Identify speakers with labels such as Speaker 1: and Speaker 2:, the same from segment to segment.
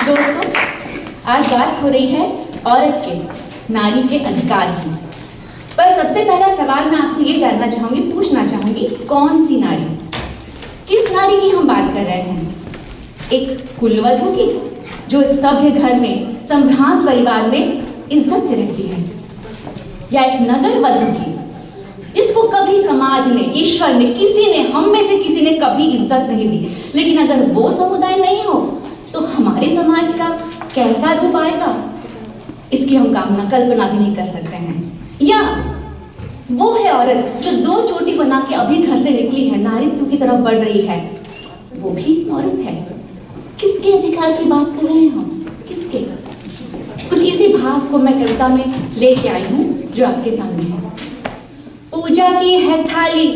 Speaker 1: दोस्तों, आज बात हो रही है औरत के, नारी के अधिकार की। पर सबसे पहला सवाल मैं आपसे ये जानना चाहूंगी, पूछना चाहूंगी, कौन सी नारी? किस नारी की हम बात कर रहे हैं? एक कुलवधू की, जो एक सभ्य घर में, संभ्रांत परिवार में इज्जत से रहती है, या एक नगर वधू की, जिसको कभी समाज ने, ईश्वर ने, किसी ने, हम में से किसी ने कभी इज्जत नहीं दी? लेकिन अगर वो समुदाय नहीं हो तो हमारे समाज का कैसा रूप आएगा, इसकी हम कल्पना भी नहीं कर सकते हैं। या वो है औरत जो 2 चोटी बना के अभी घर से निकली है, नारीत्व की तरफ बढ़ रही है, वो भी औरत है। किसके अधिकार की बात कर रहे हैं हम? किसके? कुछ इसी भाव को मैं कविता में लेके आई हूँ जो आपके सामने है। पूजा की है थाली,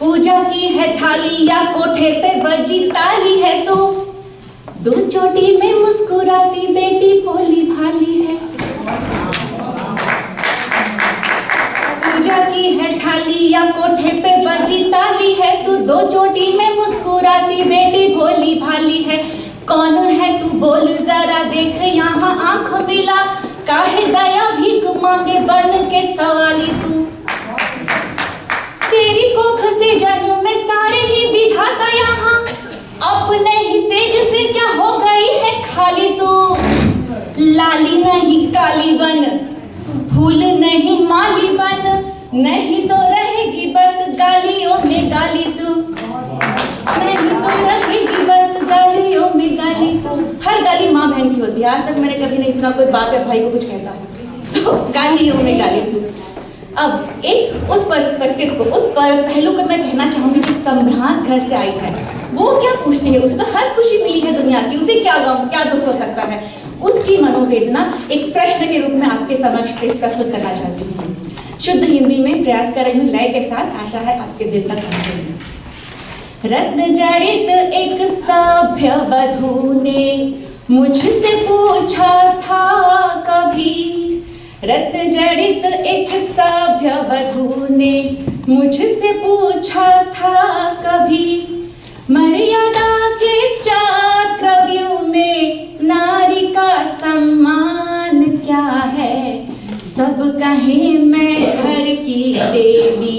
Speaker 1: पूजा की है थाली, या कोठे पे बजी ताली है, तो 2 चोटी में मुस्कुराती बेटी भोली भाली है। पूजा की है थाली, या कोठे पे बजी ताली है, तो 2 चोटी में मुस्कुराती बेटी भोली भाली है। कौन है तू बोल जरा, देख यहाँ आंख मिला, काहे दया भीख मांगे बन के सवाली तू। तेरी कोख से जन्म में सारे ही विधाता यहाँ, अपने ही तेज से क्या हो गई है खाली तू। लाली नहीं काली बन, फूल नहीं माली बन, नहीं तो रहेगी बस गालियों में गाली तू। नहीं तो रहेगी बस गालियों में गाली तू। हर गाली माँ बहन की होती है। आज तक मैंने कभी नहीं सुना कोई बाप या भाई को कुछ कहता, तो गालियों में गाली तू। अब एक उस पर्सपेक्टिव को, उस पहलू को मैं कहना चाहूंगी जो संभ्रांत घर से आई है। वो क्या पूछती है? उसे तो हर खुशी मिली है दुनिया की, उसे क्या गम, क्या दुख हो सकता है? उसकी मनोवेदना एक प्रश्न के रूप में आपके समक्ष प्रस्तुत करना चाहती हूँ। शुद्ध हिंदी में प्रयास कर रही हूँ, लय के साथ। आशा है आपके दिल तक पहुंचेगी। रत्न जड़ित एक सभ्य वधू ने मुझसे पूछा था कभी, रत्न जड़ित एक सभ्य वधू ने मुझसे पूछा था कभी, मर्यादा के चक्रव्यूह में नारी का सम्मान क्या है। सब कहें मैं घर की देवी,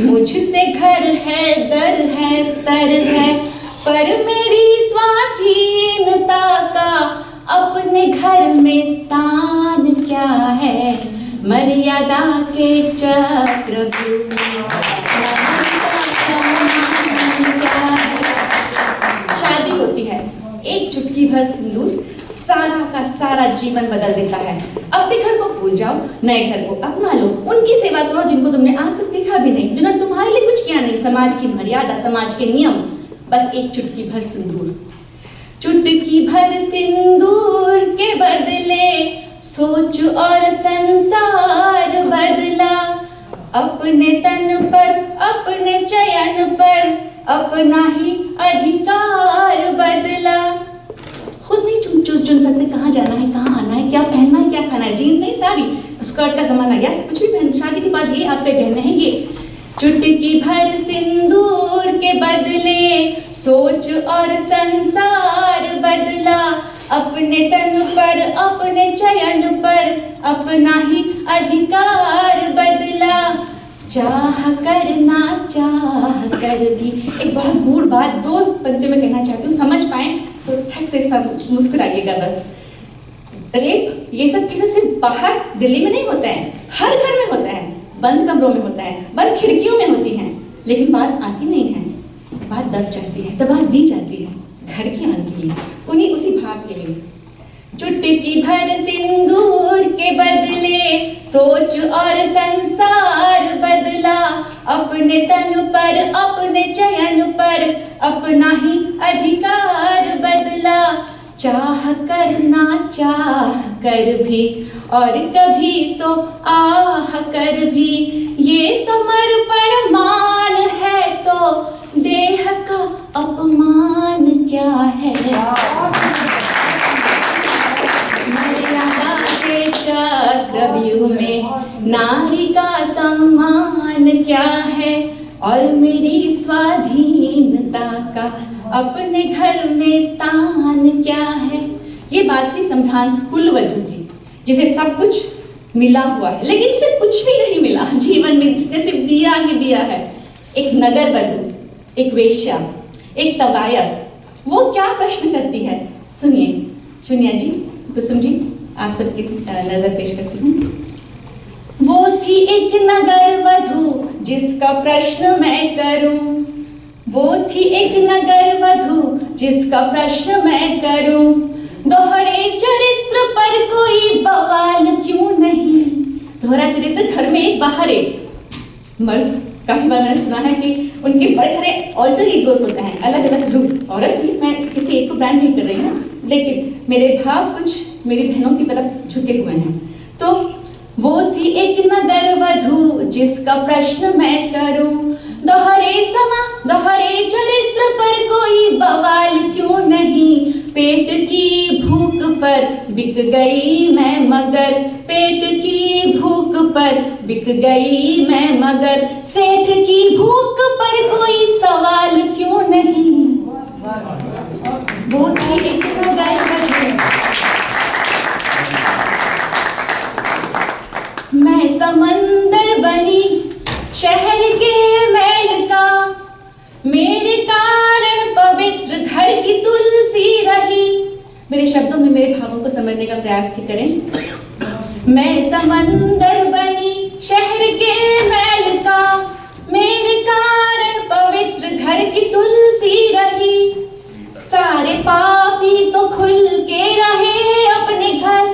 Speaker 1: मुझसे घर है, दर है, स्तर है, पर मेरी स्वाधीनता का अपने घर में स्थान क्या है। मर्यादा के चक्रव्यूह में नारी का सम्मान क्या है। शादी होती है, एक चुटकी भर सिंदूर सारा का सारा जीवन बदल देता है। अपने घर को भूल जाओ, नए घर को अपना लो, उनकी सेवा करो जिनको तुमने आज तक देखा भी नहीं, जिन्होंने तुम्हारे लिए कुछ किया नहीं। समाज की मर्यादा, समाज के नियम, बस एक चुटकी भर सिंदूर। चुटकी भर सिंदूर के बदले सोच और संसार बदला, अपने तन पर, अपने चयन पर अपना ही अधिकार बदला। खुद नहीं चुन सकते कहाँ जाना है, कहाँ आना है, क्या पहनना है, क्या खाना है। जीन्स नहीं, साड़ी, स्कर्ट का जमाना गया, कुछ भी पहन। शादी के बाद ये आपके गहने हैं ये। चुटकी भर सिंदूर के बदले सोच और संसार बदला, अपने तन पर, अपने चयन पर अपना ही अधिकार बदला। चाह कर ना चाह कर भी। एक बहुत गूढ़ बात 2 पंक्ति में कहना चाहती हूँ, समझ पाए तो ठक से सब मुस्कुराइएगा बस। रेप ये सब केसेस सिर्फ बाहर दिल्ली में नहीं होते हैं, हर घर में होता है, बंद कमरों में होता है, बंद खिड़कियों में होती हैं। लेकिन बात आती नहीं है, बात दब जाती है, दबा दी जाती है घर के आने के लिए, उन्हीं उसी भाव के लिए। चुटकी भर सिंदूर के बदले सोच और संसार बदला, अपने तन पर, अपने चयन पर अपना ही अधिकार बदला। चाह कर ना चाह कर भी, और कभी तो आह कर भी, ये समर्पण मान है तो देह का अपमान क्या है। मर्यादा के चक्रव्यूह में नारी का सम्मान क्या है, और मेरी स्वाधीनता का अपने घर में स्थान क्या है। ये बात हुई संभ्रांत कुलवधू की, जिसे सब कुछ मिला हुआ है लेकिन जिसे कुछ भी नहीं मिला जीवन में, जिसने सिर्फ दिया ही दिया है। एक नगर वधू, एक वेश्या, एक तवायफ, वो क्या प्रश्न करती है, सुनिए। सुनिए जी, कुसुम जी, आप सबकी नजर पेश करती हूँ। वो थी एक नगर वधू जिसका प्रश्न मैं करूं, वो थी एक नगर वधू जिसका प्रश्न मैं करूं, दोहरे चरित्र पर कोई बवाल क्यों नहीं। दोहरा चरित्र, घर में एक बाहर एक मर्द। काफी बार मैंने सुना है कि उनके बड़े सारे ऑल्टर ईगोस होते हैं, अलग अलग रूप। औरत भी, मैं किसी एक को ब्रांड नहीं कर रही हूँ, लेकिन मेरे भाव कुछ मेरी बहनों की तरफ झुके हुए हैं। तो वो थी एक नगर वधू जिसका प्रश्न मैं करूं, दोहरे चरित्र पर कोई बवाल क्यों नहीं। पेट की भूख पर बिक गई मैं मगर, पेट की भूख पर बिक गई मैं मगर, सेठ की भूख पर कोई सवाल क्यों नहीं। वो थी एक नगर वधू। मैं समंदर बनी शहर के मैल का, मेरे कारण पवित्र घर की तुलसी रही। मेरे शब्दों में मेरे भावों को समझने का प्रयास भी करें। मैं समंदर बनी शहर के मैल का, मेरे कारण पवित्र घर की तुलसी रही। सारे पापी तो खुल के रहे अपने घर,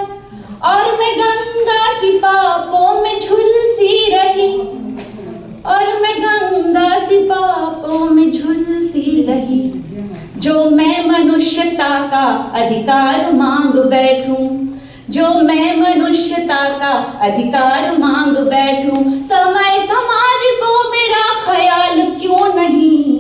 Speaker 1: और मैं गंगा सी पापों में झुलसी रही, और मैं गंगा सी पापों में झुलसी रही। जो मैं मनुष्यता का अधिकार मांग बैठूं, जो मैं मनुष्यता का अधिकार मांग बैठूं, समय समाज को मेरा ख्याल क्यों नहीं।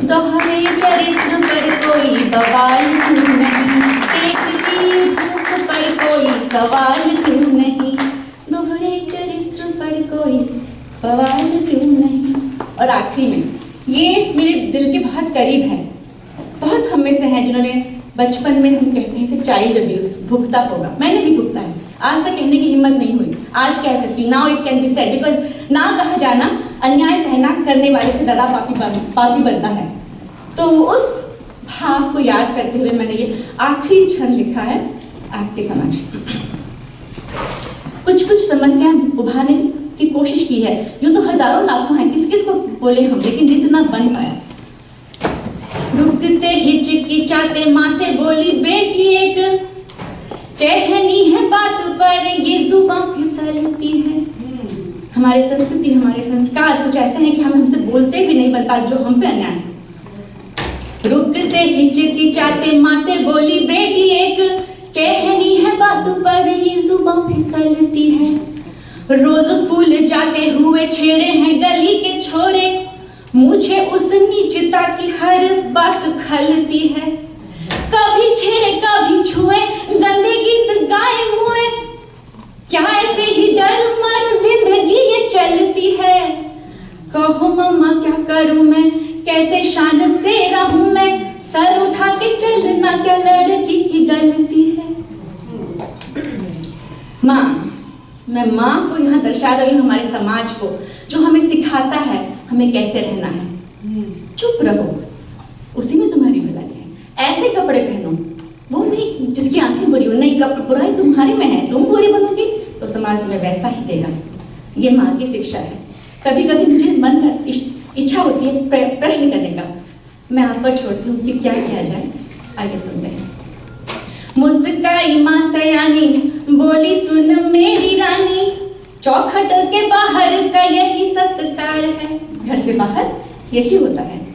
Speaker 1: दोहरे चरित्र पर कोई बवाल क्यों नहीं, पेट की भूख पर कोई सवाल क्यों नहीं, दोहरे चरित्र पर कोई बवाल क्यों नहीं। और आखिरी में, ये मेरे दिल के बहुत करीब है। बहुत हम में से हैं जिन्होंने बचपन में, हम कहते हैं इसे चाइल्ड अब्यूज, भुगता होगा। मैंने भी भुगता है, आज तक कहने की हिम्मत नहीं हुई, आज कह सकती, now it can be said, because ना कहा जाना अन्याय सहना करने वाले से ज्यादा पापी बनता है। तो उस भाव को याद करते हुए मैंने ये आखिरी क्षण लिखा है आपके समक्ष। कुछ समस्या उभारने की कोशिश की है। यूं तो हजारों लाखों हैं, किस किस को बोले हम, लेकिन जितना बन पाया। रुकते हिचकिचाते माँ से बोली बेटी एक, कहनी है बात पर ये जुबां फिसलती है। हमारी संस्कृति, हमारे संस्कार कुछ ऐसे हैं कि हम हमसे बोलते भी नहीं बनता जो हम पे अन्याय है। रुकते हिचकिचाते माँ से बोली बेटी एक, कहनी है बात पर ये जुबां फिसलती है। रोज स्कूल जाते हुए छेड़े हैं गली के छोरे, मुझे उस नीचता की हर बात खलती है। कभी छेड़े कभी छुए, गंदे गीत गाए मुए, क्या ऐसे ही डर मर जिंदगी ये चलती है। कहो मम्मा क्या करूं मैं, कैसे शान से रहूं मैं, सर उठा के चलना क्या लड़की की गलती है। माँ, मैं माँ को यहाँ दर्शा रही हूँ, हमारे समाज को, जो हमें सिखाता है हमें कैसे रहना है। चुप रहो, उसी में तुम्हारी भलाई है। ऐसे कपड़े पहनो, वो नहीं जिसकी आंखें बुरी हो, नहीं बुराई तुम्हारे में है, तुम बुरी बनोगी तो समाज तुम्हें वैसा ही देगा। ये माँ की शिक्षा है। कभी कभी मुझे मन का इच्छा होती है प्रश्न करने का, मैं आप पर छोड़ती हूँ कि क्या किया जाए। आगे सुनते हैं। मुस्काई माँ सयानी बोली सुन मेरी रानी, चौखट के बाहर का यही सत्कार है। घर से बाहर यही होता है।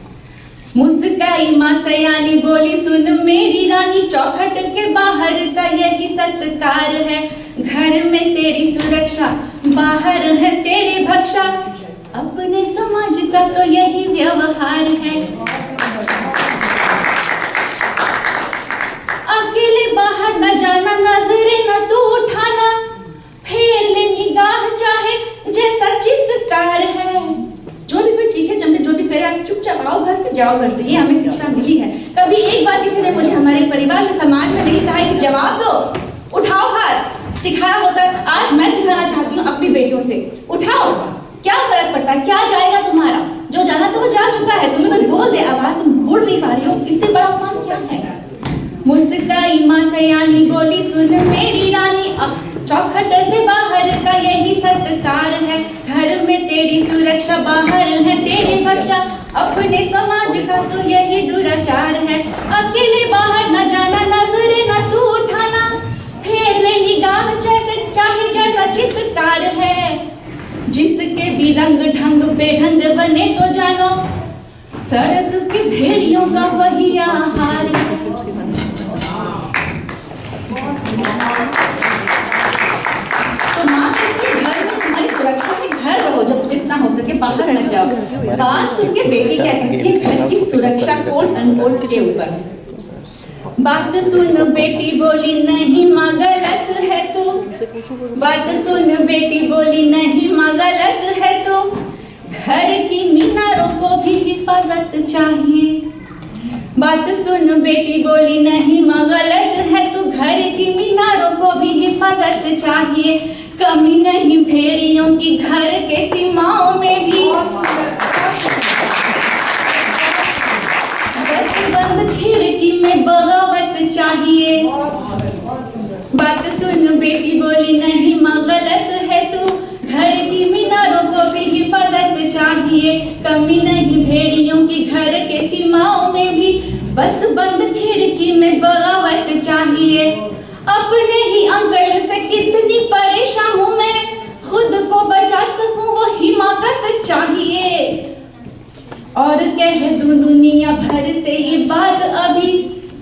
Speaker 1: मुस्काई माँ सयानी बोली सुन मेरी रानी, चौखट के बाहर का यही सत्कार है। घर में तेरी सुरक्षा, बाहर है तेरे भक्षा, अपने समाज का तो यही व्यवहार है। अकेले बाहर न जाना, नजरे न तू उठाना, फेर ले निगाह चाहे जैसा चित्कार है। जो भी कोई चीखे चमके, जो भी करे, आप चुपचाप आओ, घर से जाओ घर से, ये हमें शिक्षा मिली है। कभी एक बार किसी ने मुझे हमारे परिवार में, समाज में नहीं कहा कि जवाब दो, उठाओ हाथ। सिखाया होता, आज मैं सिखाना चाहती हूँ अपनी बेटियों से, उठाओ, क्या फर्क पड़ता है, क्या जाएगा तुम्हारा, जो जाना तो वो जा चुका है। तुम्हें कोई बोल दे, आवाज तुम बोल नहीं पा रही हो, इससे बड़ा अपमान क्या है। मुस्काई माँ सयानी बोली, सुन मेरी रानी, अब चौखट से बाहर का यही सत्कार है। घर में तेरी सुरक्षा, बाहर है तेरी भक्षा, अपने समाज का तो यही दुराचार है। अकेले बाहर न जाना, नजरे न तू उठाना, फेर ले निगाह जैसे चाहे जैसा चित्कार है। जिसके भी रंग ढंग बेढंग बने तो जानो, सड़क के भेड़ियों का वही आहार है। तो माँ कहती है घर में तुम्हारी सुरक्षा है, घर रहो, जब जितना हो सके बाहर न जाओ। बात सुन के बेटी क्या कहती है, घर की सुरक्षा कोट अनकोट के ऊपर। बात सुन बेटी बोली, नहीं माँ गलत है तू, बात सुन बेटी बोली, नहीं माँ गलत है तू, घर की मीनारों को भी हिफाजत चाहिए। बात सुन बेटी बोली, नहीं माँ गलत है तू, घर की मीनारों को भी हिफाजत चाहिए। कमी नहीं भेड़ियों की घर के सीमाओं में भी, बस बंद खिड़की में बगावत चाहिए। बात सुन बेटी बोली, नहीं माँ गलत है तू, घर की मीनारों को भी हिफाजत चाहिए। कमी नहीं भेड़ियों की घर के सीमाओं में भी, बस बंद खिड़की में बगावत चाहिए। अपने ही अंकल से कितनी परेशान हूँ मैं, खुद को बचा सकूं वो हिमाकत चाहिए। और कह दूं दुनिया भर से ये बात अभी,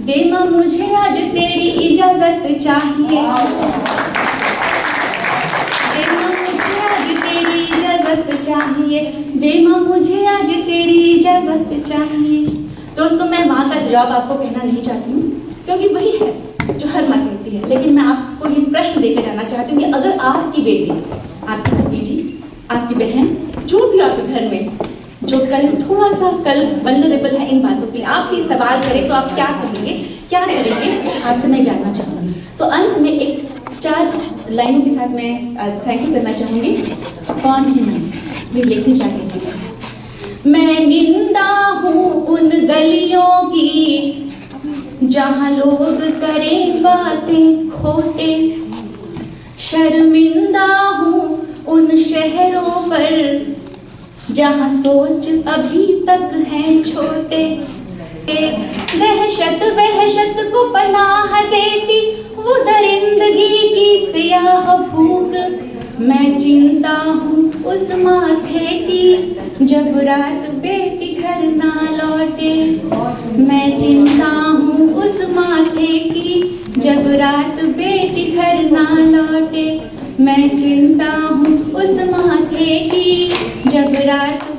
Speaker 1: दे माँ मुझे आज तेरी इजाजत चाहिए। दे माँ मुझे आज तेरी इजाजत चाहिए, दे माँ मुझे आज तेरी इजाजत चाहिए। दोस्तों, मैं माँ का जवाब आपको कहना नहीं चाहती हूँ, क्योंकि वही है जो हर माँ कहती है। लेकिन मैं आपको ये प्रश्न देकर जाना चाहती हूँ कि अगर आपकी बेटी, आपकी भतीजी, आपकी बहन, जो भी आपके घर में जो कल थोड़ा सा कल वल्नरेबल है इन बातों के लिए, आपसे ये सवाल करे तो आप क्या करेंगे, क्या करेंगे, आपसे मैं जानना चाहूँगी। तो अंत में एक 4 लाइनों के साथ मैं थैंक यू करना चाहूँगी। कौन हूँ मैं, मेरी लेखनी क्या कहती है। मैं निंदा हूँ उन गलियों की, जहाँ लोग करें बातें खोटे। शर्मिंदा हूँ उन शहरों पर, जहाँ सोच अभी तक है छोटे। दहशत वहशत को पनाह देती वो दरिंदगी की सियाह भूख। मैं चिंता हूँ उस माथे की, जब रात बेटी घर ना लौटे। मैं चिंता हूँ उस माथे की, जब रात बेटी घर ना लौटे। मैं चिंता हूँ उस माथे की, जब रात